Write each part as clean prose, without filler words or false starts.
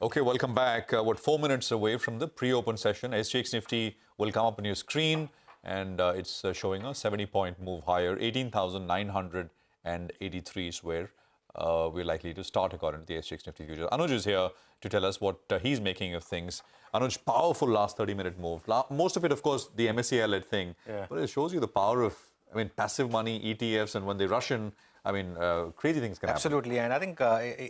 Okay, welcome back. 4 minutes away from the pre-open session. SGX Nifty will come up on your screen, and it's showing a 70-point move higher. 18,983 is where we're likely to start according to the SGX Nifty futures. Anuj is here to tell us what he's making of things. Anuj, powerful last 30-minute move. Most of it, of course, the MSCI-led thing, but it shows you the power of, passive money, ETFs, and when they rush in, crazy things can happen. Absolutely, and I think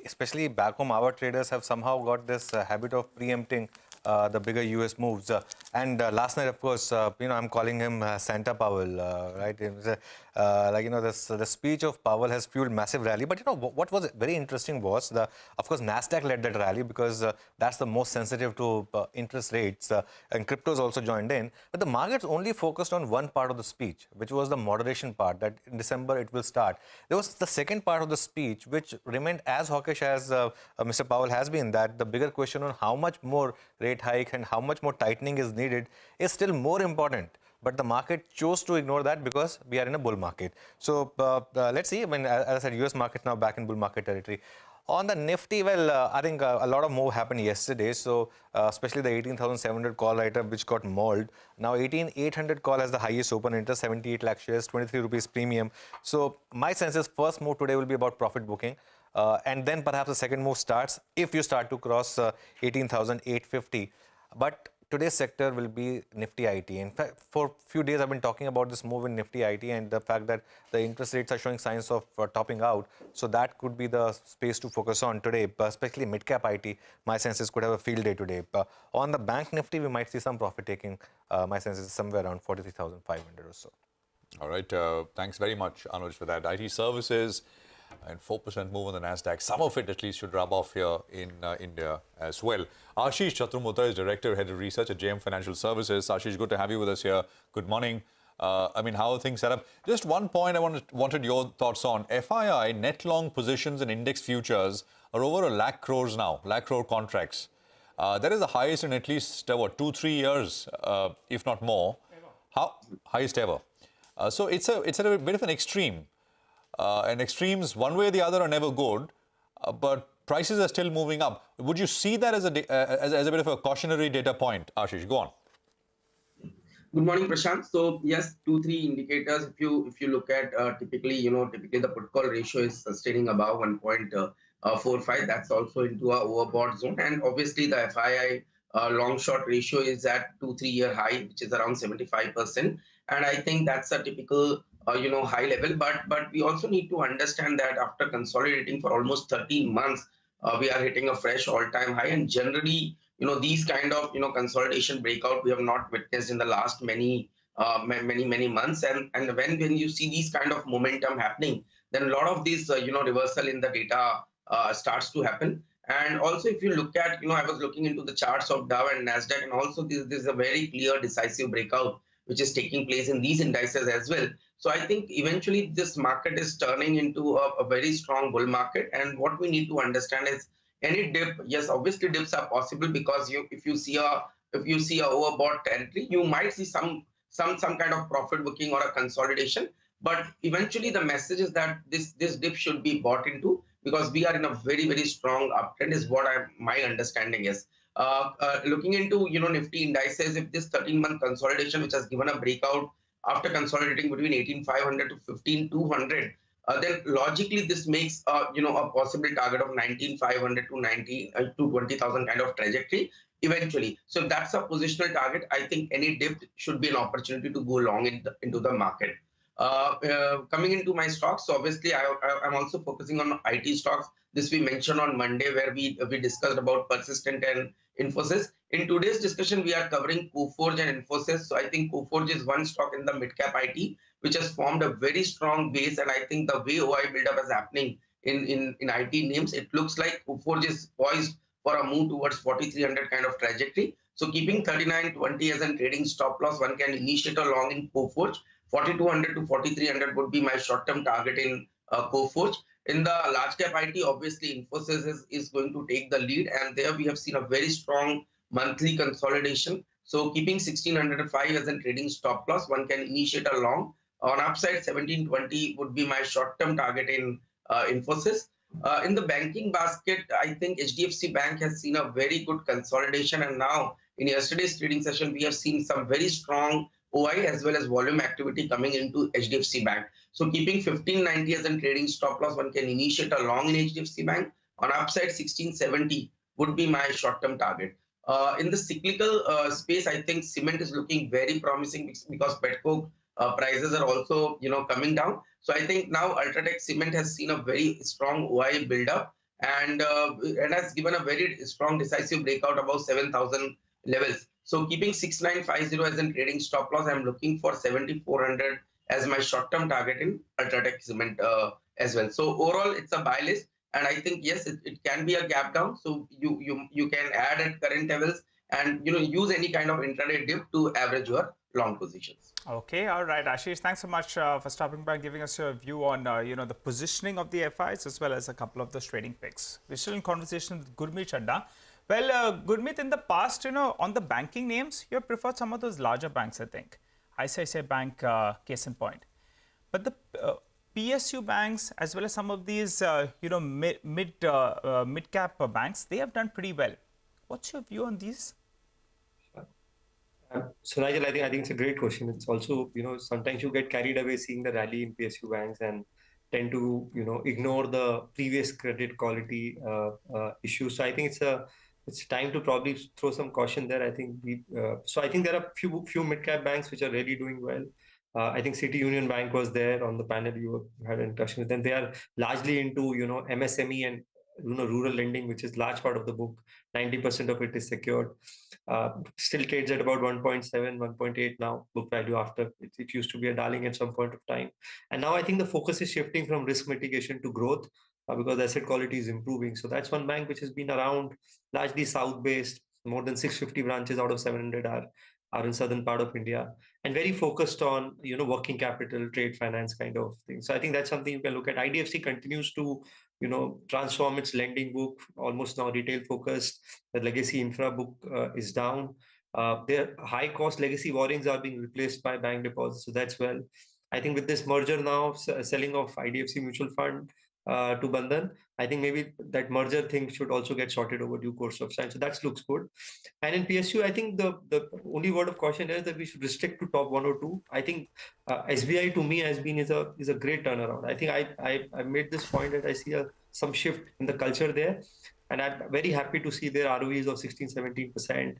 especially back home, our traders have somehow got this habit of preempting the bigger US moves. And last night, of course, I'm calling him Santa Powell, right? It was, the speech of Powell has fueled massive rally. But what was very interesting was of course, Nasdaq led that rally because that's the most sensitive to interest rates, and cryptos also joined in. But the markets only focused on one part of the speech, which was the moderation part. That in December it will start. There was the second part of the speech, which remained as hawkish as Mr. Powell has been. That the bigger question on how much more rate hike and how much more tightening is needed is still more important. But the market chose to ignore that because we are in a bull market. So let's see. As I said, US market now back in bull market territory. On the Nifty, well, I think a lot of move happened yesterday. So especially the 18,700 call write-up, which got mauled. Now 18,800 call has the highest open interest, 78 lakh shares, 23 rupees premium. So my sense is first move today will be about profit booking. And then perhaps the second move starts if you start to cross 18,850. But today's sector will be Nifty IT. In fact, for a few days, I've been talking about this move in Nifty IT and the fact that the interest rates are showing signs of topping out. So that could be the space to focus on today, especially mid-cap IT. My senses could have a field day today. On the bank Nifty, we might see some profit taking. My sense is somewhere around 43,500 or so. All right. Thanks very much, Anuj, for that. IT services and 4% move on the Nasdaq. Some of it at least should rub off here in India as well. Ashish Chaturmutta is Director, Head of Research at JM Financial Services. Ashish, good to have you with us here. Good morning. How are things set up? Just one point I wanted your thoughts on. FII net long positions in index futures are over 1 lakh crores now, lakh crore contracts. That is the highest in at least, 2-3 years, if not more. Highest ever. So it's at a bit of an extreme. And extremes, one way or the other, are never good, but prices are still moving up. Would you see that as a bit of a cautionary data point? Ashish, go on. Good morning, Prashant. So yes, 2-3 indicators. If you look at typically the put call ratio is sustaining above 1.45. That's also into a overbought zone, and obviously the FII long short ratio is at 2-3 year high, which is around 75%. And I think that's a typical high level, but we also need to understand that after consolidating for almost 13 months, we are hitting a fresh all-time high. And generally, these kind of consolidation breakout we have not witnessed in the last many months. And when you see these kind of momentum happening, then a lot of this reversal in the data starts to happen. And also, if you look at I was looking into the charts of Dow and Nasdaq, and also this is a very clear decisive breakout which is taking place in these indices as well. So I think eventually this market is turning into a very strong bull market. And what we need to understand is any dip, yes, obviously dips are possible, because if you see a overbought territory, you might see some kind of profit booking or a consolidation. But eventually the message is that this dip should be bought into, because we are in a very, very strong uptrend is what my understanding is. Looking into Nifty indices, if this 13-month consolidation, which has given a breakout after consolidating between 18,500 to 15,200, then logically this makes a possible target of 19,500 to 20,000 kind of trajectory eventually. So if that's a positional target, I think any dip should be an opportunity to go long into the market. Coming into my stocks, so obviously I'm also focusing on IT stocks. This we mentioned on Monday, where we discussed about Persistent and Infosys. In today's discussion, we are covering Coforge and Infosys. So I think Coforge is one stock in the mid-cap IT, which has formed a very strong base. And I think the way OI buildup is happening in IT names, it looks like Coforge is poised for a move towards 4,300 kind of trajectory. So keeping 39.20 as a trading stop loss, one can initiate a long in Coforge. 4,200 to 4,300 would be my short-term target in Coforge. In the large cap IT, obviously Infosys is going to take the lead, and there we have seen a very strong monthly consolidation. So keeping 1,605 as a trading stop loss, one can initiate a long. On upside, 1,720 would be my short-term target in Infosys. In the banking basket, I think HDFC Bank has seen a very good consolidation, and now in yesterday's trading session, we have seen some very strong OI as well as volume activity coming into HDFC Bank. So keeping 1590 as a trading stop loss, one can initiate a long in HDFC Bank. On upside, 1670 would be my short-term target. In the cyclical space, I think cement is looking very promising because petcoke prices are also coming down. So I think now Ultratech Cement has seen a very strong OI build-up and has given a very strong decisive breakout above 7,000 levels. So keeping 6950 as a trading stop loss, I'm looking for 7400 as my short-term target in Ultratech Cement as well. So overall, it's a buy list. And I think, yes, it can be a gap down. So you can add at current levels and use any kind of intraday dip to average your long positions. Okay, all right, Ashish, thanks so much for stopping by and giving us your view on the positioning of the FIs as well as a couple of those trading picks. We're still in conversation with Gurmeet Chadda. Well, Gurmeet, in the past, on the banking names, you have preferred some of those larger banks, I think. ICICI Bank, case in point. But the PSU banks, as well as some of these, mid-cap banks, they have done pretty well. What's your view on these? So Nigel, I think it's a great question. It's also, sometimes you get carried away seeing the rally in PSU banks and tend to, ignore the previous credit quality issues. So I think it's time to probably throw some caution there. I think I think there are few mid-cap banks which are really doing well. I think City Union Bank was there on the panel. You had a discussion with them. They are largely into MSME and rural lending, which is large part of the book. 90% of it is secured. Still trades at about 1.7, 1.8 now, book value after. It used to be a darling at some point of time. And now I think the focus is shifting from risk mitigation to growth because asset quality is improving. So that's one bank which has been around, largely south-based. More than 650 branches out of 700 are in southern part of India, and very focused on working capital, trade finance kind of thing. So I think that's something you can look at. IDFC continues to transform its lending book, almost now retail focused. The legacy infra book is down. Their high cost legacy borrowings are being replaced by bank deposits. So that's well. I think with this merger now, selling of IDFC mutual fund to Bandhan, I think maybe that merger thing should also get sorted over due course of time. So that looks good. And in PSU, I think the only word of caution is that we should restrict to top 1 or 2. I think SBI to me is a great turnaround. I think I made this point that I see some shift in the culture there, and I'm very happy to see their ROEs of 16-17%.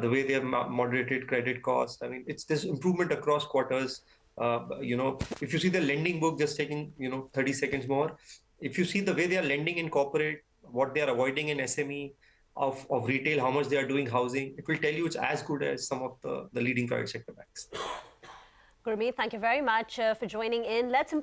The way they have moderated credit costs. I mean, it's this improvement across quarters. If you see the lending book, just taking 30 seconds more, if you see the way they are lending in corporate, what they are avoiding in SME, of retail, how much they are doing housing, it will tell you it's as good as some of the leading private sector banks. Gurmeet, thank you very much for joining in. Let's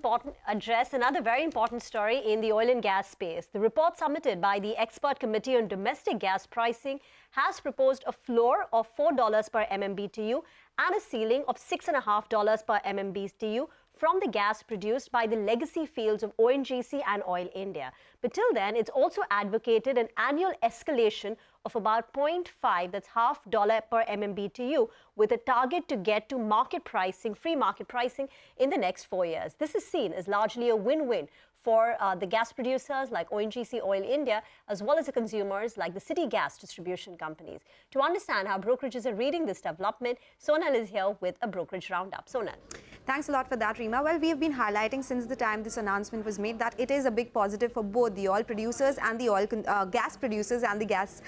address another very important story in the oil and gas space. The report submitted by the Expert Committee on Domestic Gas Pricing has proposed a floor of $4 per MMBTU and a ceiling of $6.50 per MMBTU from the gas produced by the legacy fields of ONGC and Oil India. But till then, it's also advocated an annual escalation of about 0.5, that's $0.50 per MMBTU, with a target to get to market pricing, free market pricing, in the next 4 years. This is seen as largely a win-win for the gas producers like ONGC Oil India, as well as the consumers like the city gas distribution companies. To understand how brokerages are reading this development, Sonal is here with a brokerage roundup. Sonal. Thanks a lot for that, Reema. Well, we have been highlighting since the time this announcement was made that it is a big positive for both the oil producers and the gas producers and the gas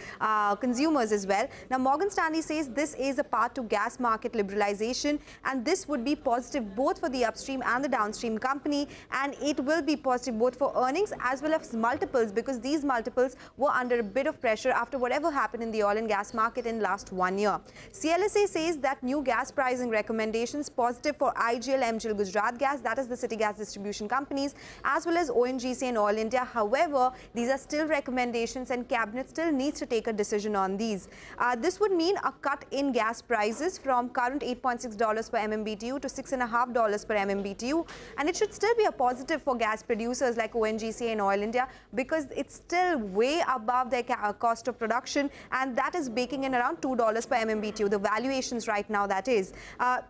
consumers as well. Now, Morgan Stanley says this is a path to gas market liberalization, and this would be positive both for the upstream and the downstream company, and it will be positive both for earnings as well as multiples, because these multiples were under a bit of pressure after whatever happened in the oil and gas market in last 1 year. CLSA says that new gas pricing recommendations positive for IGL, MGL, Gujarat Gas, that is the city gas distribution companies, as well as ONGC and Oil India. However, these are still recommendations and cabinet still needs to take a decision on these. This would mean a cut in gas prices from current $8.6 per MMBTU to $6.50 per MMBTU, and it should still be a positive for gas producers like ONGC and Oil India, because it's still way above their cost of production, and that is baking in around $2 per MMBTU, the valuations right now, that is.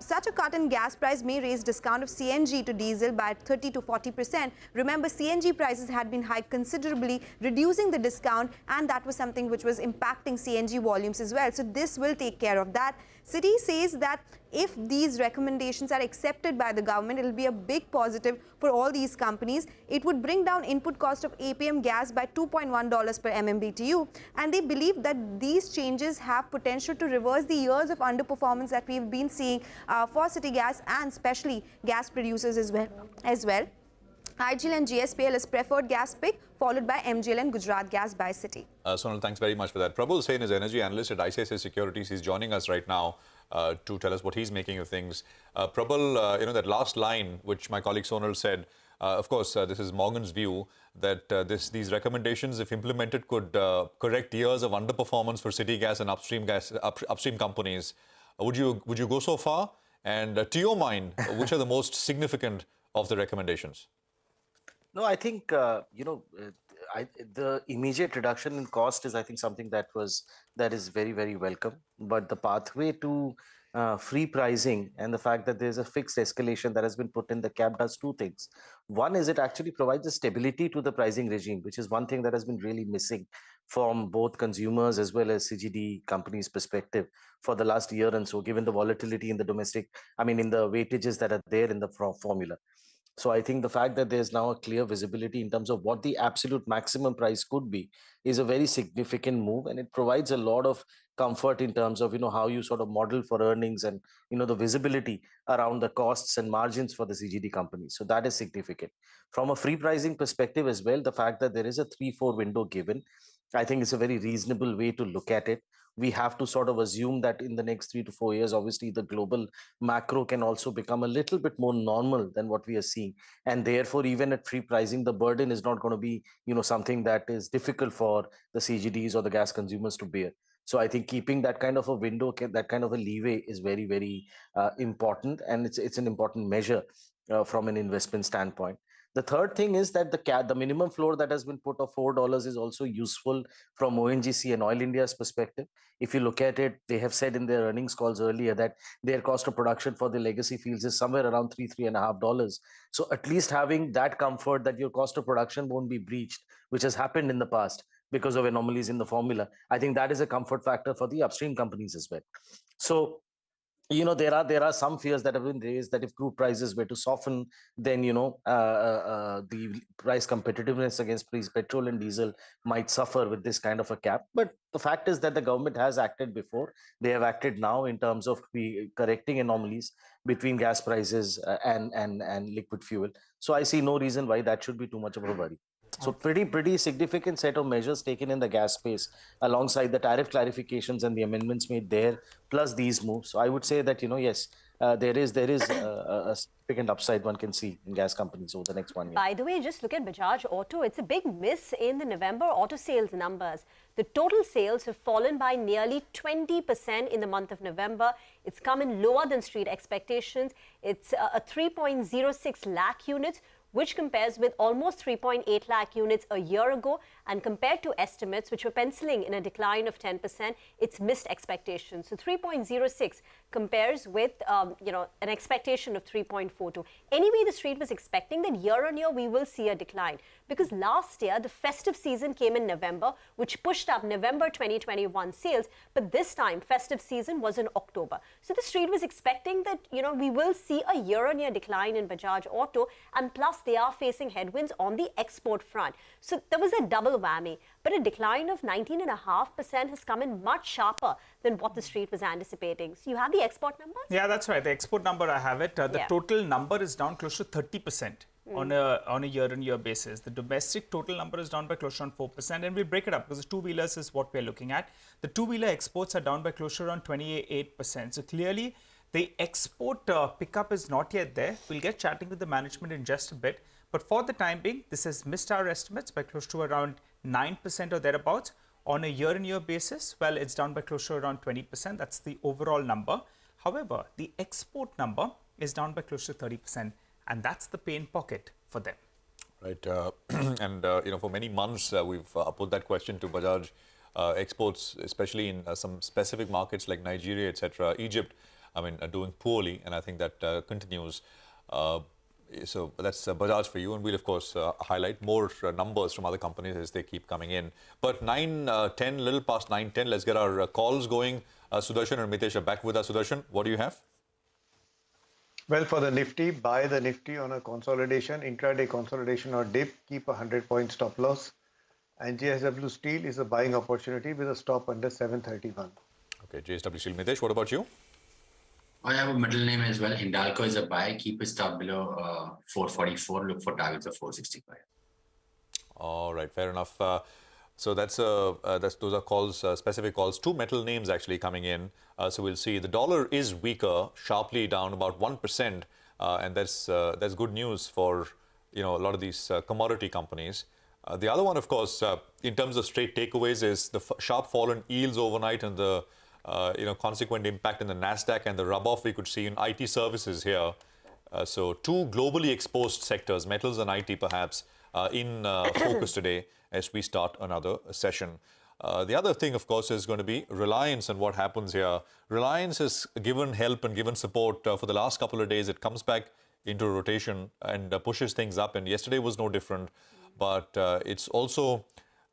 Such a cut in gas price may raise raised discount of CNG to diesel by 30 to 40%. Remember, CNG prices had been hiked considerably, reducing the discount, and that was something which was impacting CNG volumes as well. So this will take care of that. Citi says that if these recommendations are accepted by the government, it will be a big positive for all these companies. It would bring down input cost of APM gas by $2.1 per MMBTU, and they believe that these changes have potential to reverse the years of underperformance that we've been seeing for City Gas and especially gas producers as well. IGL and GSPL is preferred gas pick, followed by MGL and Gujarat Gas by City. Sonal, thanks very much for that. Prabal Sen is energy analyst at ICICI Securities. He's joining us right now to tell us what he's making of things. Prabal, that last line which my colleague Sonal said, of course, this is Morgan's view that these recommendations, if implemented, could correct years of underperformance for city gas and upstream companies. Would you go so far? And to your mind, which are the most significant of the recommendations? No, I think the immediate reduction in cost is, I think, something that is very, very welcome. But the pathway to free pricing and the fact that there's a fixed escalation that has been put in the cap does two things. One is it actually provides a stability to the pricing regime, which is one thing that has been really missing from both consumers as well as CGD companies' perspective for the last year and so, given the volatility in the domestic, in the weightages that are there in the formula. So I think the fact that there's now a clear visibility in terms of what the absolute maximum price could be is a very significant move, and it provides a lot of comfort in terms of how you sort of model for earnings and the visibility around the costs and margins for the CGD companies. So that is significant. From a free pricing perspective as well, the fact that there is a 3-4 window given, I think it's a very reasonable way to look at it. We have to sort of assume that in the next 3 to 4 years, obviously the global macro can also become a little bit more normal than what we are seeing. And therefore, even at free pricing, the burden is not going to be, something that is difficult for the CGDs or the gas consumers to bear. So I think keeping that kind of a window, that kind of a leeway is very, very important. And it's an important measure from an investment standpoint. The third thing is that the minimum floor that has been put of $4 is also useful from ONGC and Oil India's perspective. If you look at it, they have said in their earnings calls earlier that their cost of production for the legacy fields is somewhere around $3.5. So at least having that comfort that your cost of production won't be breached, which has happened in the past because of anomalies in the formula, I think that is a comfort factor for the upstream companies as well. So there are some fears that have been raised that if crude prices were to soften, then the price competitiveness against petrol and diesel might suffer with this kind of a cap. But the fact is that the government has acted before. They have acted now in terms of correcting anomalies between gas prices and liquid fuel. So I see no reason why that should be too much of a worry. So pretty significant set of measures taken in the gas space alongside the tariff clarifications and the amendments made there, plus these moves. So I would say that, yes, there is a significant upside one can see in gas companies over the next 1 year. By the way, just look at Bajaj Auto. It's a big miss in the November auto sales numbers. The total sales have fallen by nearly 20% in the month of November. It's come in lower than street expectations. It's a 3.06 lakh units, which compares with almost 3.8 lakh units a year ago. And compared to estimates, which were penciling in a decline of 10%, it's missed expectations. So 3.06 compares with, an expectation of 3.42. Anyway, the street was expecting that year on year, we will see a decline. Because last year, the festive season came in November, which pushed up November 2021 sales. But this time, festive season was in October. So the street was expecting that, we will see a year-on-year decline in Bajaj Auto. And plus, they are facing headwinds on the export front. So there was a double whammy. But a decline of 19.5% has come in much sharper than what the street was anticipating. So you have the export numbers? Yeah, that's right. The export number, I have it. The total number is down close to 30%. On a year-on-year basis. The domestic total number is down by close to around 4%, and we'll break it up because the two-wheelers is what we're looking at. The two-wheeler exports are down by close to around 28%. So clearly, the export pickup is not yet there. We'll get chatting with the management in just a bit. But for the time being, this has missed our estimates by close to around 9% or thereabouts. On a year-on-year basis, well, it's down by close to around 20%. That's the overall number. However, the export number is down by close to 30%. And that's the pain pocket for them. Right. And, for many months, we've put that question to Bajaj exports, especially in some specific markets like Nigeria, etc. Egypt, are doing poorly. And I think that continues. So that's Bajaj for you, and we'll of course highlight more numbers from other companies as they keep coming in. But 9:10, little past 9:10, let's get our calls going. Sudarshan and Mitesh are back with us. Sudarshan, what do you have? Well, for the Nifty, buy the Nifty on a consolidation, intraday consolidation or dip, keep a 100-point stop loss. And JSW Steel is a buying opportunity with a stop under 731. Okay, JSW Steel. Mitesh, what about you? I have a middle name as well. Hindalco is a buy. Keep it stop below 444. Look for targets of 465. All right, fair enough. So those are calls, specific calls. Two metal names actually coming in. So we'll see. The dollar is weaker, sharply down about 1%, and that's good news for a lot of these commodity companies. The other one, of course, in terms of straight takeaways, is the sharp fall in yields overnight and the consequent impact in the Nasdaq and the rub-off we could see in IT services here. So two globally exposed sectors, metals and IT perhaps, in focus today as we start another session. The other thing, of course, is going to be Reliance and what happens here. Reliance has given help and given support for the last couple of days. It comes back into rotation and pushes things up, and yesterday was no different. But it's also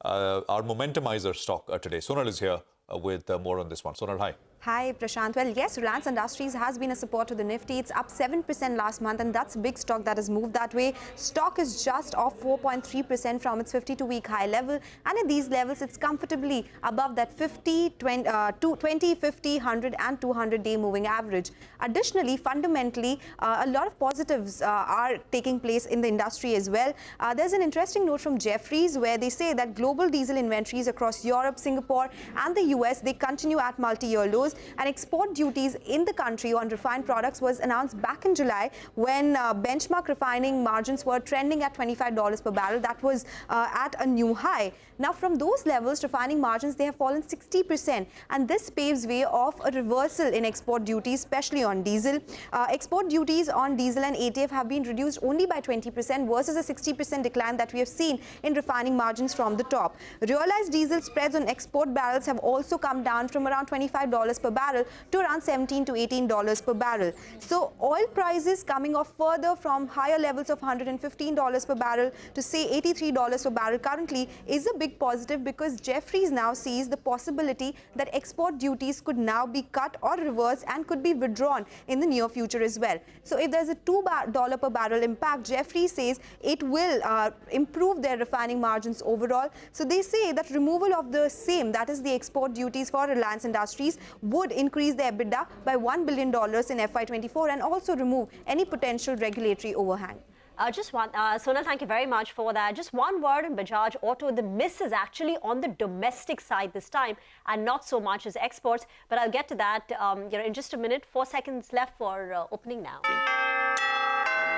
our momentumizer stock today. Sonal is here with more on this one. Sonal, hi. Hi, Prashant. Well, yes, Reliance Industries has been a support to the Nifty. It's up 7% last month, and that's a big stock that has moved that way. Stock is just off 4.3% from its 52-week high level. And at these levels, it's comfortably above that 50, 20, 50, 100 and 200-day moving average. Additionally, fundamentally, a lot of positives are taking place in the industry as well. There's an interesting note from Jefferies where they say that global diesel inventories across Europe, Singapore and the US, they continue at multi-year lows. And export duties in the country on refined products was announced back in July when benchmark refining margins were trending at $25 per barrel. That was at a new high. Now, from those levels, refining margins, they have fallen 60%. And this paves way of a reversal in export duties, especially on diesel. Export duties on diesel and ATF have been reduced only by 20% versus a 60% decline that we have seen in refining margins from the top. Realized diesel spreads on export barrels have also come down from around $25 per barrel to around $17 to $18 per barrel. So oil prices coming off further from higher levels of $115 per barrel to say $83 per barrel currently is a big positive, because Jefferies now sees the possibility that export duties could now be cut or reversed and could be withdrawn in the near future as well. So if there's a $2 per barrel impact, Jefferies says it will improve their refining margins overall. So they say that removal of the same, that is the export duties for Reliance Industries, would increase their EBITDA by $1 billion in FY24 and also remove any potential regulatory overhang. Sonal, thank you very much for that. Just one word on Bajaj Auto. The miss is actually on the domestic side this time and not so much as exports. But I'll get to that in just a minute. 4 seconds left for opening now.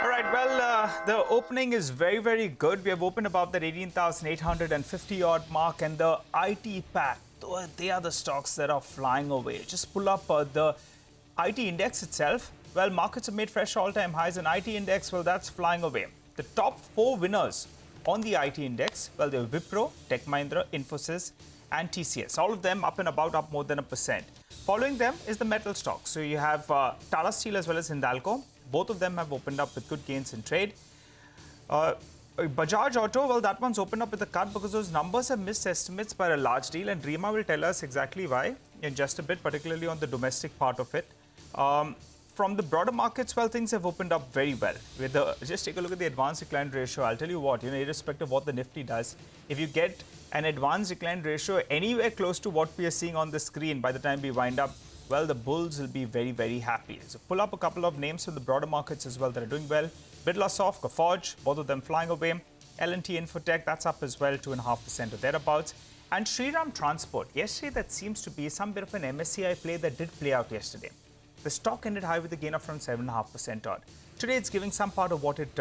All right, well, the opening is very, very good. We have opened about that 18,850 odd mark, and the IT pack, they are the stocks that are flying away. Just pull up the IT index itself. Well, markets have made fresh all-time highs, and IT index, well, that's flying away. The top 4 winners on the IT index, well, they're Wipro, Tech Mahindra, Infosys, and TCS. All of them up more than 1%. Following them is the metal stock. So you have Tata Steel as well as Hindalco. Both of them have opened up with good gains in trade. Bajaj Auto, well, that one's opened up with a cut because those numbers have missed estimates by a large deal, and Rima will tell us exactly why in just a bit, particularly on the domestic part of it. From the broader markets, well, things have opened up very well. Just take a look at the advance decline ratio. I'll tell you what, irrespective of what the Nifty does, if you get an advance decline ratio anywhere close to what we are seeing on the screen by the time we wind up, well, the bulls will be very, very happy. So pull up a couple of names from the broader markets as well that are doing well. Birlasoft, Coforge, both of them flying away. L&T Infotech, that's up as well, 2.5% or thereabouts. And Shriram Transport, yesterday that seems to be some bit of an MSCI play that did play out yesterday. The stock ended high with a gain of around 7.5% odd. Today it's giving some part of what it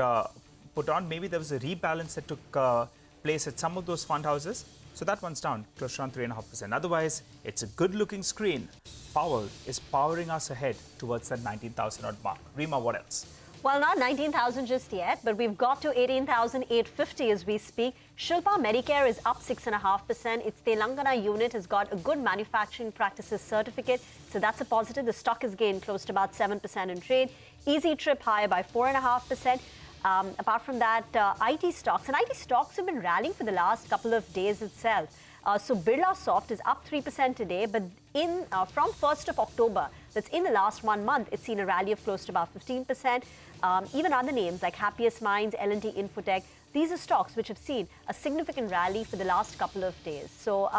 put on. Maybe there was a rebalance that took place at some of those fund houses. So that one's down close to around 3.5%. Otherwise, it's a good-looking screen. Powell is powering us ahead towards that 19,000 odd mark. Rima, what else? Well, not 19,000 just yet, but we've got to 18,850 as we speak. Shilpa Medicare is up 6.5%. Its Telangana unit has got a good manufacturing practices certificate, so that's a positive. The stock has gained close to about 7% in trade. Easy Trip higher by 4.5%. Apart from that, IT stocks have been rallying for the last couple of days itself. So Birla Soft is up 3% today, but from 1st of October, that's in the last 1 month, it's seen a rally of close to about 15%. Even other names like Happiest Minds, L&T Infotech, these are stocks which have seen a significant rally for the last couple of days. So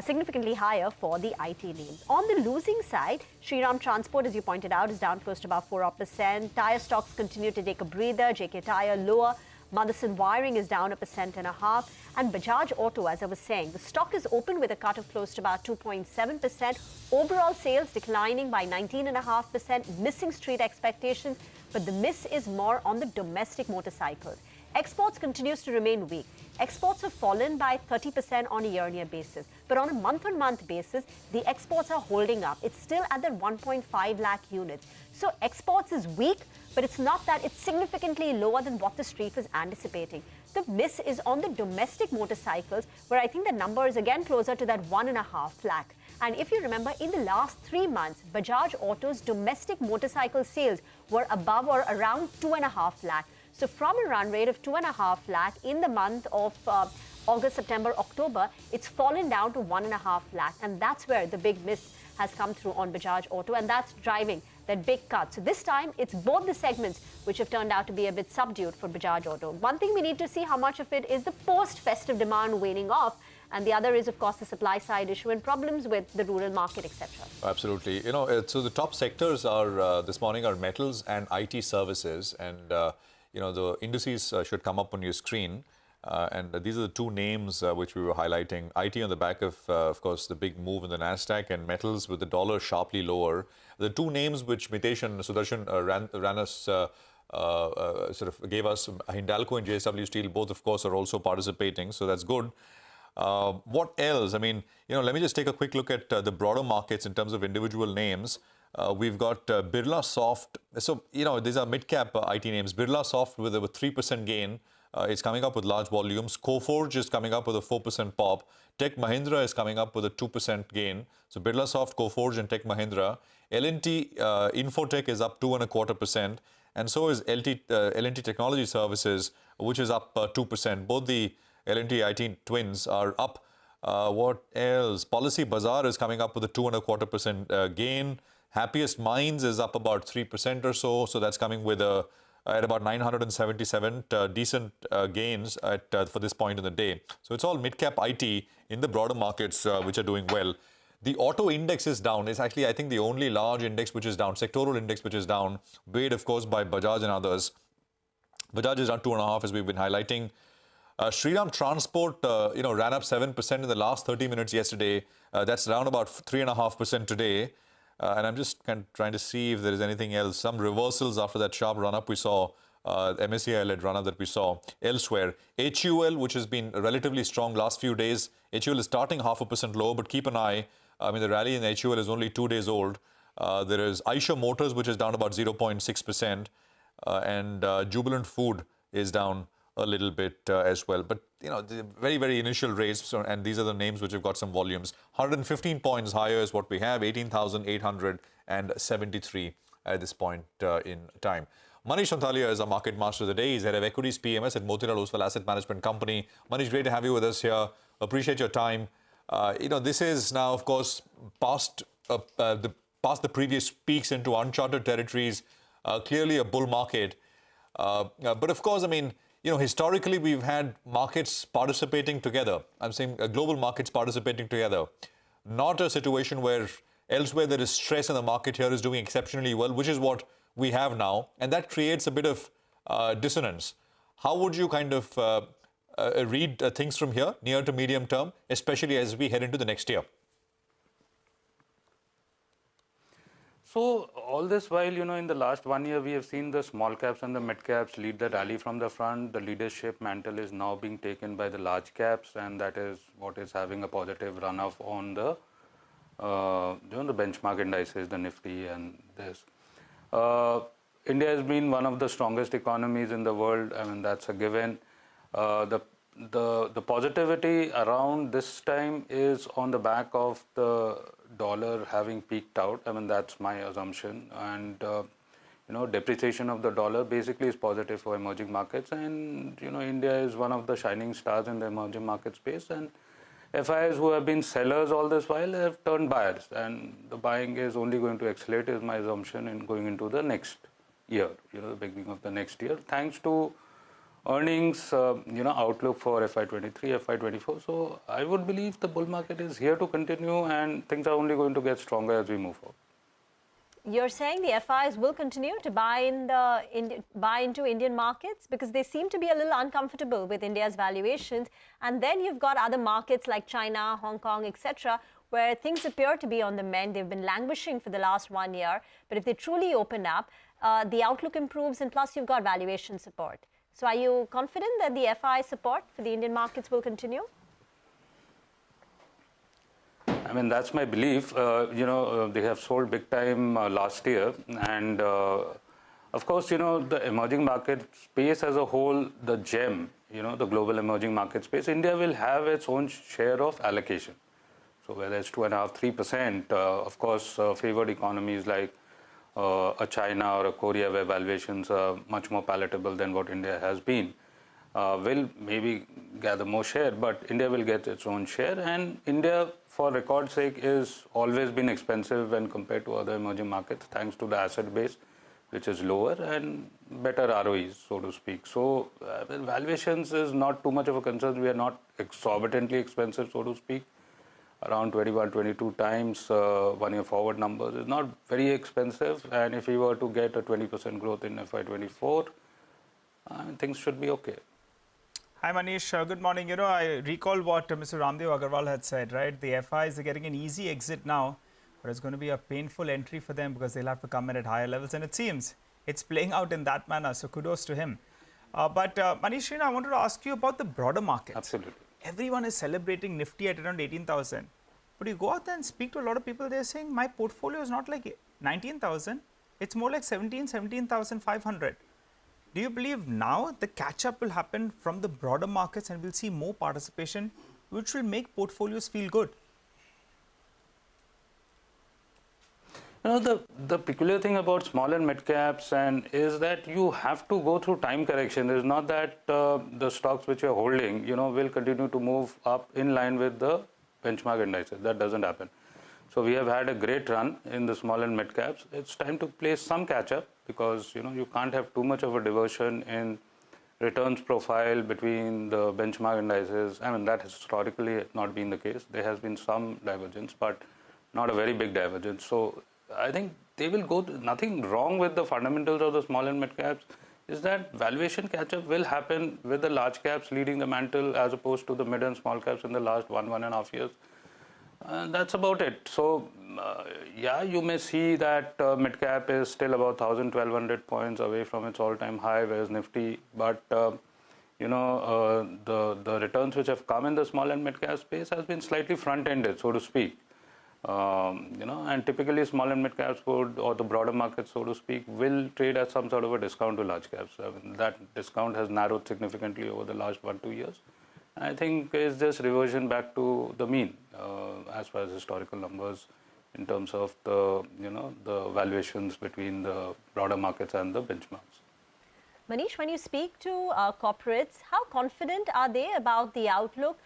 significantly higher for the IT names. On the losing side, Shriram Transport, as you pointed out, is down close to about 4%. Tire stocks continue to take a breather. JK Tire lower. Motherson Wiring is down 1.5%. And Bajaj Auto, as I was saying, the stock is open with a cut of close to about 2.7%. Overall sales declining by 19.5%, missing street expectations, but the miss is more on the domestic motorcycles. Exports continues to remain weak. Exports have fallen by 30% on a year-on-year basis. But on a month-on-month basis, the exports are holding up. It's still at that 1.5 lakh units. So exports is weak, but it's not that it's significantly lower than what the street was anticipating. The miss is on the domestic motorcycles, where I think the number is again closer to that 1.5 lakh. And if you remember, in the last 3 months, Bajaj Auto's domestic motorcycle sales were above or around 2.5 lakh. So from a run rate of 2.5 lakh in the month of August, September, October, it's fallen down to 1.5 lakh. And that's where the big miss has come through on Bajaj Auto, and that's driving that big cut. So this time, it's both the segments which have turned out to be a bit subdued for Bajaj Auto. One thing we need to see how much of it is the post-festive demand waning off, and the other is, of course, the supply side issue and problems with the rural market, etc. Absolutely. So the top sectors are this morning are metals and IT services, and the indices should come up on your screen. And these are the two names which we were highlighting. IT on the back of course, the big move in the Nasdaq, and metals with the dollar sharply lower. The two names which Mitesh and Sudarshan ran us, sort of gave us, Hindalco and JSW Steel, both of course are also participating, so that's good. What else? I mean, let me just take a quick look at the broader markets in terms of individual names. We've got Birla Soft. So, these are mid-cap IT names. Birla Soft with a 3% gain. It's coming up with large volumes. Coforge is coming up with a 4% pop. Tech Mahindra is coming up with a 2% gain. So Birla Soft, Coforge and Tech Mahindra. L&T Infotech is up 2.25%. And so is L&T Technology Services, which is up 2%. Both the L&T IT twins are up. What else? Policy Bazaar is coming up with a 2.25% gain. Happiest Minds is up about 3% or so. So that's coming with at about 977 decent gains for this point in the day. So it's all mid-cap IT in the broader markets which are doing well. The auto index is down. It's actually, I think, the only large index which is down, sectoral index which is down, weighed, of course, by Bajaj and others. Bajaj is down 2.5%, as we've been highlighting. Shriram Transport, ran up 7% in the last 30 minutes yesterday. That's down about 3.5% today. And I'm just kind of trying to see if there is anything else. Some reversals after that sharp run-up we saw, MSCI-led run-up that we saw elsewhere. HUL, which has been relatively strong last few days. HUL is starting 0.5% low, but keep an eye. I mean, the rally in HUL is only 2 days old. There is Eicher Motors, which is down about 0.6%. And Jubilant Food is down a little bit as well. But, the very, very initial raise, and these are the names which have got some volumes. 115 points higher is what we have, 18,873 at this point in time. Manish Anthalia is our market master of the day. He's head of equities PMS at Motilal Oswal Asset Management Company. Manish, great to have you with us here. Appreciate your time. This is now, of course, past the previous peaks into uncharted territories. Clearly a bull market. But of course, I mean, historically, we've had markets participating together. I'm saying global markets participating together. Not a situation where elsewhere there is stress and the market here is doing exceptionally well, which is what we have now. And that creates a bit of dissonance. How would you kind of read things from here, near to medium term, especially as we head into the next year? So all this while, in the last 1 year, we have seen the small caps and the mid caps lead the rally from the front. The leadership mantle is now being taken by the large caps, and that is what is having a positive run-off on the benchmark indices, the Nifty and this. India has been one of the strongest economies in the world. I mean, that's a given. The positivity around this time is on the back of the dollar having peaked out. I mean, that's my assumption. And depreciation of the dollar basically is positive for emerging markets, and India is one of the shining stars in the emerging market space, and FIs who have been sellers all this while have turned buyers, and the buying is only going to accelerate, is my assumption, in going into the next year, the beginning of the next year, thanks to earnings, outlook for FY23, FY24. So I would believe the bull market is here to continue, and things are only going to get stronger as we move forward. You're saying the FIs will continue to buy into Indian markets because they seem to be a little uncomfortable with India's valuations, and then you've got other markets like China, Hong Kong, etc., where things appear to be on the mend. They've been languishing for the last 1 year, but if they truly open up, the outlook improves, and plus you've got valuation support. So are you confident that the FI support for the Indian markets will continue? I mean, that's my belief. They have sold big time last year, and of course, the emerging market space as a whole, the gem, the global emerging market space, India will have its own share of allocation. So whether it's 2.5%, 3%, of course, favored economies like a China or a Korea, where valuations are much more palatable than what India has been, will maybe gather more share, but India will get its own share. And India, for record's sake, is always been expensive when compared to other emerging markets, thanks to the asset base, which is lower, and better ROEs, so to speak. So valuations is not too much of a concern. We are not exorbitantly expensive, so to speak. Around 21, 22 times 1 year forward numbers is not very expensive. And if we were to get a 20% growth in FY24, things should be okay. Hi Manish, good morning. I recall what Mr. Ramdev Agarwal had said, right? The FIs are getting an easy exit now, but it's going to be a painful entry for them because they'll have to come in at higher levels, and it seems it's playing out in that manner, so kudos to him. But Manish, I wanted to ask you about the broader market. Absolutely. Everyone is celebrating Nifty at around 18,000. But you go out there and speak to a lot of people, they're saying my portfolio is not like 19,000, it's more like 17,500. Do you believe now the catch-up will happen from the broader markets and we'll see more participation, which will make portfolios feel good? The peculiar thing about small and mid caps is that you have to go through time correction. It's not that the stocks which you're holding, will continue to move up in line with the benchmark indices. That doesn't happen. So we have had a great run in the small and mid caps. It's time to play some catch up because, you can't have too much of a diversion in returns profile between the benchmark indices. I mean, that has historically not been the case. There has been some divergence, but not a very big divergence. So I think they will go to nothing wrong with the fundamentals of the small and mid caps. Is that valuation catch up will happen with the large caps leading the mantle as opposed to the mid and small caps in the last 1.5 years. That's about it. So yeah, you may see that mid cap is still about 1,000-1,200 points away from its all-time high, whereas Nifty. But the returns which have come in the small and mid cap space has been slightly front-ended, so to speak. And typically small and mid caps would, or the broader market, so to speak, will trade at some sort of a discount to large caps. I mean, that discount has narrowed significantly over the last 1-2 years. I think it's just reversion back to the mean as far as historical numbers in terms of the the valuations between the broader markets and the benchmarks. Manish, when you speak to corporates, how confident are they about the outlook?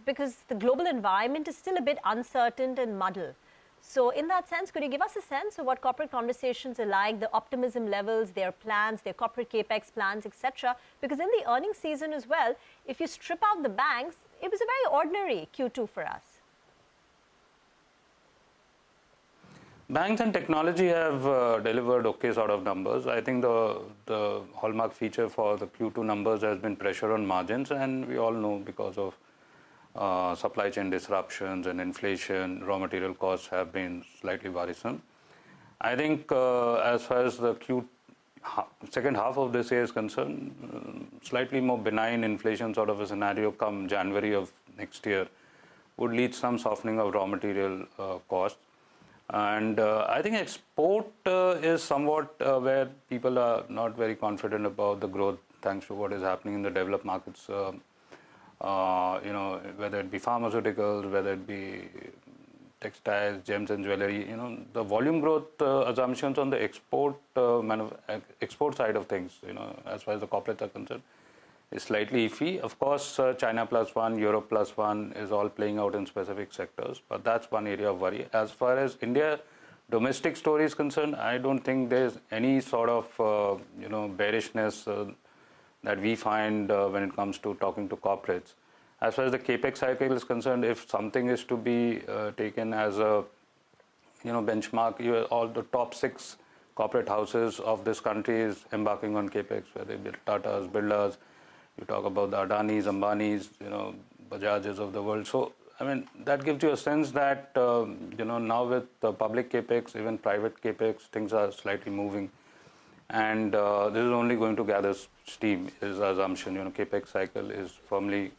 Because the global environment is still a bit uncertain and muddled. So in that sense, could you give us a sense of what corporate conversations are like, the optimism levels, their plans, their corporate capex plans, etc.? Because in the earnings season as well, if you strip out the banks, it was a very ordinary Q2 for us. Banks and technology have delivered okay sort of numbers. I think the hallmark feature for the Q2 numbers has been pressure on margins, and we all know because of supply chain disruptions and inflation, raw material costs have been slightly worrisome. I think as far as the second half of this year is concerned, slightly more benign inflation sort of a scenario come January of next year would lead some softening of raw material costs. And I think export is somewhat where people are not very confident about the growth thanks to what is happening in the developed markets. Whether it be pharmaceuticals, whether it be textiles, gems and jewelry, the volume growth assumptions on the export side of things, as far as the corporates are concerned, is slightly iffy. Of course, China +1, Europe +1 is all playing out in specific sectors, but that's one area of worry. As far as India domestic story is concerned, I don't think there's any sort of, bearishness that we find when it comes to talking to corporates. As far as the capex cycle is concerned, if something is to be taken as a benchmark, all the top 6 corporate houses of this country is embarking on capex, whether they be Tatas, Birlas, you talk about the Adanis, Ambanis, Bajajes of the world. So, that gives you a sense that, now with the public capex, even private capex, things are slightly moving. And this is only going to gather steam, is the assumption. Capex cycle is firmly,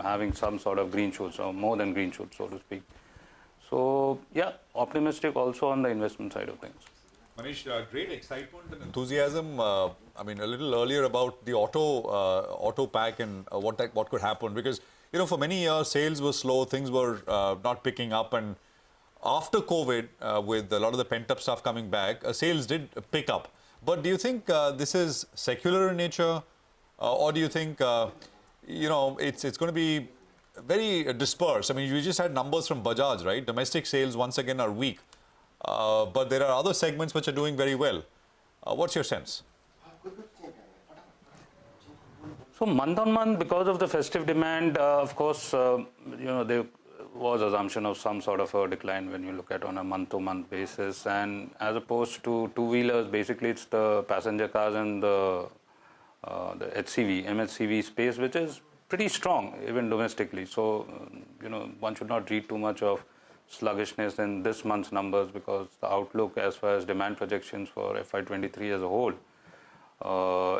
having some sort of green shoots, or more than green shoots, so to speak. So, yeah, optimistic also on the investment side of things. Manish, great excitement and enthusiasm. A little earlier about the auto pack and what could happen, because for many years sales were slow, things were not picking up, and after COVID, with a lot of the pent-up stuff coming back, sales did pick up. But do you think this is secular in nature, or do you think it's going to be very dispersed? We just had numbers from Bajaj, right? Domestic sales once again are weak. But there are other segments which are doing very well. What's your sense? So month on month, because of the festive demand, of course, there was assumption of some sort of a decline when you look at on a month to month basis. And as opposed to two-wheelers, basically it's the passenger cars and the HCV, MHCV space, which is pretty strong, even domestically. So, one should not read too much of sluggishness in this month's numbers, because the outlook as far as demand projections for FY23 as a whole,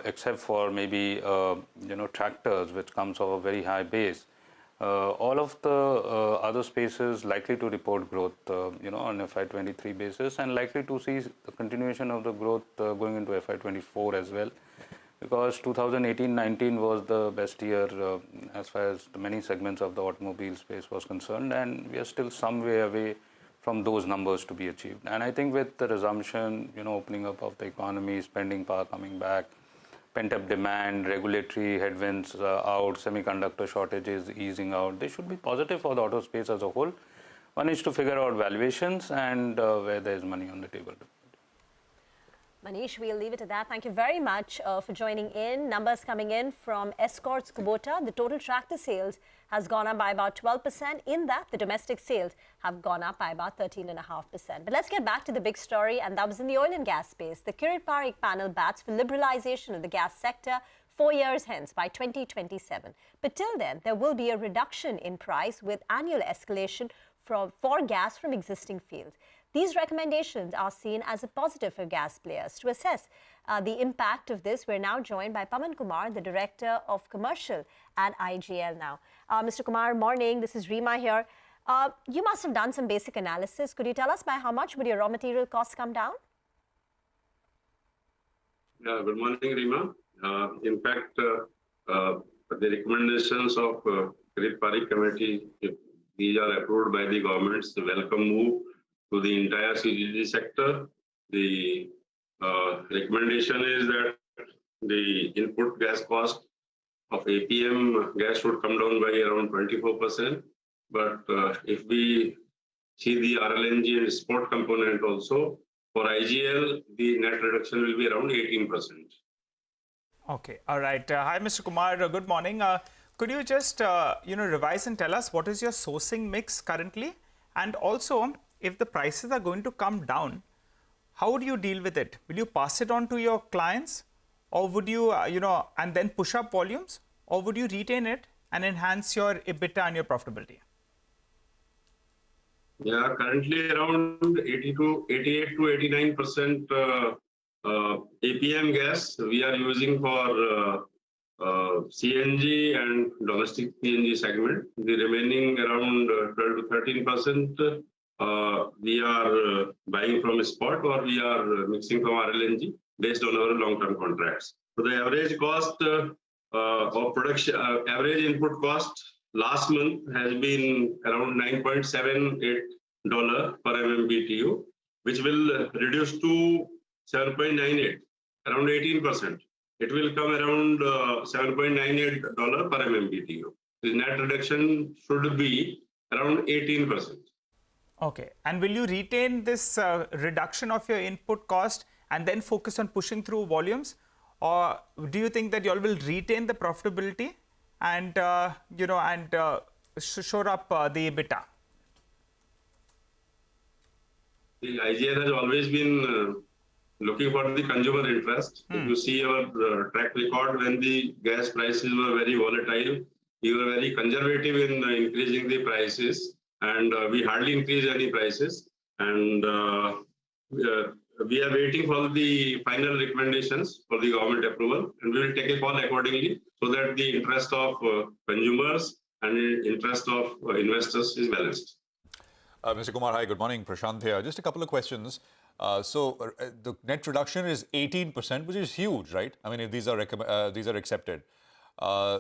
except for maybe tractors, which comes off a very high base, all of the other spaces likely to report growth on FY23 basis, and likely to see the continuation of the growth going into FY24 as well, because 2018-19 was the best year as far as the many segments of the automobile space was concerned, and we are still some way away from those numbers to be achieved. And I think with the resumption, opening up of the economy, spending power coming back, pent-up demand, regulatory headwinds out, semiconductor shortages easing out, they should be positive for the auto space as a whole. One is to figure out valuations and where there is money on the table. Manish, we'll leave it at that. Thank you very much for joining in. Numbers coming in from Escorts Kubota. The total tractor sales has gone up by about 12%. In that, the domestic sales have gone up by about 13.5%. But let's get back to the big story, and that was in the oil and gas space. The Kirit Parikh panel bats for liberalization of the gas sector 4 years hence by 2027. But till then, there will be a reduction in price with annual escalation for gas from existing fields. These recommendations are seen as a positive for gas players. To assess the impact of this, we're now joined by Pawan Kumar, the Director of Commercial at IGL now. Mr. Kumar, morning. This is Rima here. You must have done some basic analysis. Could you tell us by how much would your raw material costs come down? Yeah, good morning, Rima. In fact, the recommendations of Kirit Parikh Committee, if these are approved by the government, it's a welcome move to the entire CGD sector. The recommendation is that the input gas cost of APM gas should come down by around 24%. But if we see the RLNG and spot component also, for IGL, the net reduction will be around 18%. Okay, all right. Hi, Mr. Kumar. Good morning. Could you just revise and tell us what is your sourcing mix currently, and also if the prices are going to come down, how would you deal with it? Will you pass it on to your clients, or would you, and then push up volumes, or would you retain it and enhance your EBITDA and your profitability? Yeah, currently around 88 to 89% APM gas we are using for CNG and domestic CNG segment. The remaining around 12 to 13% we are buying from spot, or we are mixing from RLNG based on our long-term contracts. So the average cost of production, average input cost last month has been around 9.78 per MMBTU, which will reduce to 7.98, around 18%. It will come around $7.98 per MMBTU. The net reduction should be around 18%. Okay. And will you retain this reduction of your input cost and then focus on pushing through volumes? Or do you think that you all will retain the profitability and, shore up the EBITDA? The IGL has always been looking for the consumer interest. If you see our track record, when the gas prices were very volatile, we were very conservative in increasing the prices, and we hardly increase any prices. And we are waiting for the final recommendations for the government approval, and we will take a call accordingly so that the interest of consumers and the interest of investors is balanced. Mr. Kumar, hi, good morning. Prashant here. Just a couple of questions. The net reduction is 18%, which is huge, right? I mean, if these are accepted.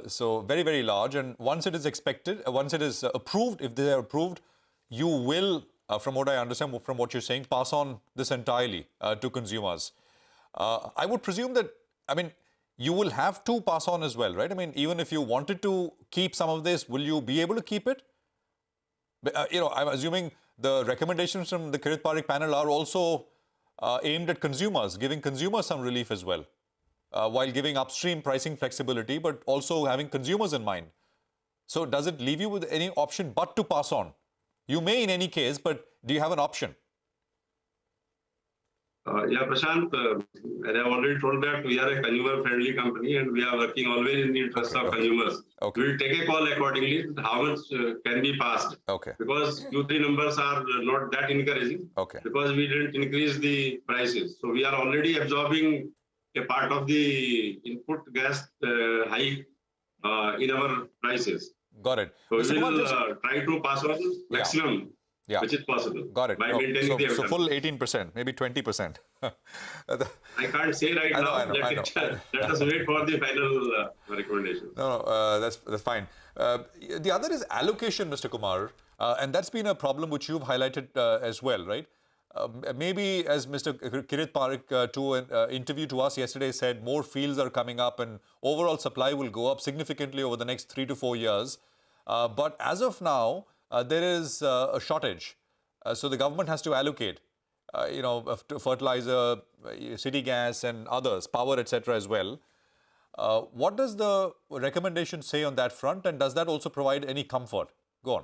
So very, very large. And once it is once it is approved, if they are approved, you will, from what I understand, from what you're saying, pass on this entirely to consumers. I would presume that, I mean, you will have to pass on as well, right? I mean, even if you wanted to keep some of this, will you be able to keep it? I'm assuming the recommendations from the Kirit Parikh panel are also aimed at consumers, giving consumers some relief as well, while giving upstream pricing flexibility, but also having consumers in mind. So does it leave you with any option but to pass on? You may in any case, but do you have an option? Yeah, Prashant, as I have already told that we are a consumer-friendly company and we are working always in the interest of consumers. We will take a call accordingly how much can be passed. Because Q3 numbers are not that encouraging because we didn't increase the prices. So we are already absorbing a part of the input gas hike in our prices. Got it. So we will try to pass on maximum. Yeah. Which is possible. Got it. By maintaining the so full 18%, maybe 20%. I can't say right now. Let us wait for the final recommendation. No, that's fine. The other is allocation, Mr. Kumar, and that's been a problem which you've highlighted as well, right? Maybe as Mr. Kirit Parikh to an interview to us yesterday said, more fields are coming up and overall supply will go up significantly over the next 3 to 4 years. But as of now, there is a shortage. So the government has to allocate, fertilizer, city gas and others, power, etc. as well. What does the recommendation say on that front, and does that also provide any comfort? Go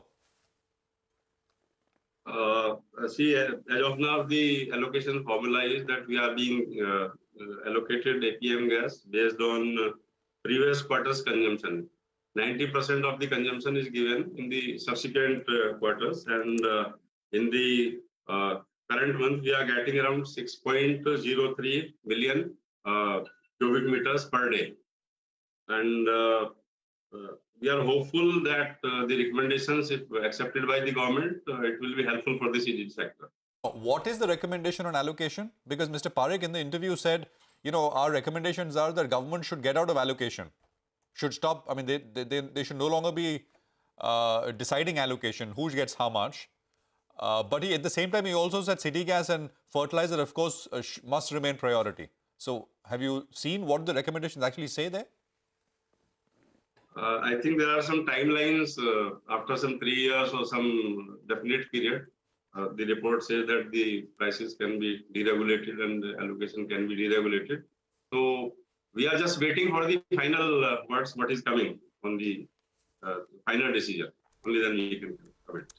on. See, as of now, the allocation formula is that we are being allocated APM gas based on previous quarter's consumption. 90% of the consumption is given in the subsequent quarters, and in the current month we are getting around 6.03 million cubic meters per day, and we are hopeful that the recommendations, if accepted by the government, it will be helpful for the CGD sector. What is the recommendation on allocation? Because Mr. Parikh in the interview said, our recommendations are that government should get out of allocation. Should stop. I mean, they should no longer be deciding allocation, who gets how much. But at the same time, he also said city gas and fertilizer, of course, must remain priority. So have you seen what the recommendations actually say there? I think there are some timelines after some 3 years or some definite period. The report says that the prices can be deregulated and the allocation can be deregulated. So we are just waiting for the final words, what is coming on the final decision. Only then we can comment.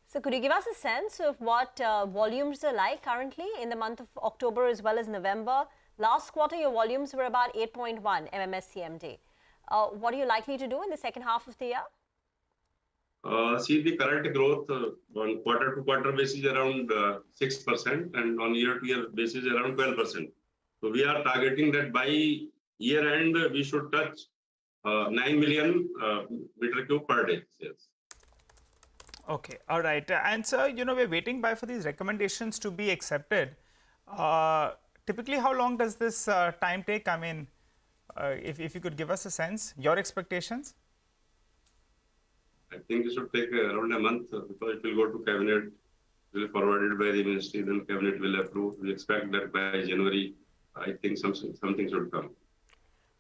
So could you give us a sense of what volumes are like currently in the month of October as well as November? Last quarter, your volumes were about 8.1 MMSCMD. What are you likely to do in the second half of the year? See, the current growth on quarter-to-quarter basis around 6% and on year-to-year basis around 12%. So we are targeting that by year end we should touch 9 million meter cube per day sales. Okay, all right. And sir, we're waiting for these recommendations to be accepted. Typically, how long does this time take? I mean, if you could give us a sense, your expectations? I think it should take around a month because it will go to cabinet will be forwarded by the ministry, then cabinet will approve. We expect that by January, I think something should come.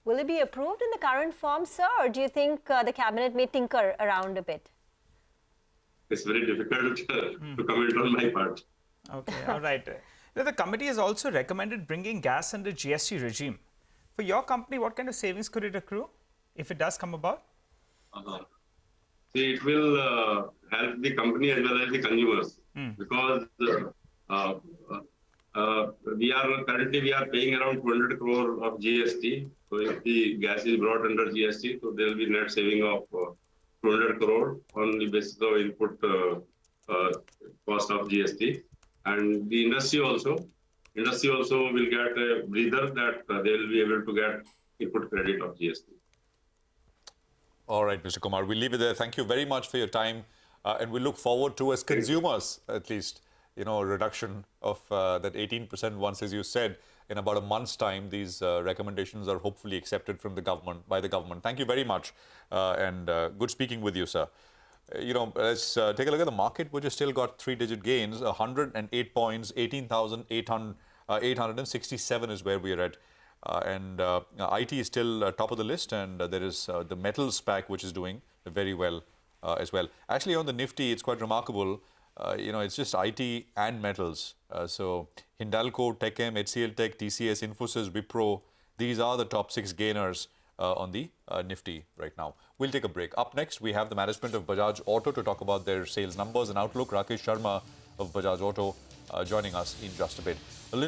Will it be approved in the current form, sir, or do you think the cabinet may tinker around a bit? It's very difficult to comment on my part. Okay, all right. The committee has also recommended bringing gas under GST regime. For your company, what kind of savings could it accrue if it does come about? See, it will help the company as well as the consumers because we are paying around 200 crore of GST. So if the gas is brought under GST, so there will be net saving of 200 crore on the basis of input cost of GST. And the industry also will get a breather that they will be able to get input credit of GST. All right, Mr. Kumar, we'll leave it there. Thank you very much for your time. And we look forward to, as consumers, at least, a reduction of that 18% once, as you said, in about a month's time. These recommendations are hopefully accepted from the government, by the government. Thank you very much. And good speaking with you, sir. Let's take a look at the market, which has still got three-digit gains. 108 points, 18,867 is where we are at. And IT is still top of the list, and there is the metals pack, which is doing very well as well. Actually, on the Nifty, it's quite remarkable. It's just IT and metals. So Hindalco, TechM, HCL Tech, TCS, Infosys, Wipro, these are the top 6 gainers on the Nifty right now. We'll take a break. Up next, we have the management of Bajaj Auto to talk about their sales numbers and outlook. Rakesh Sharma of Bajaj Auto joining us in just a bit. A little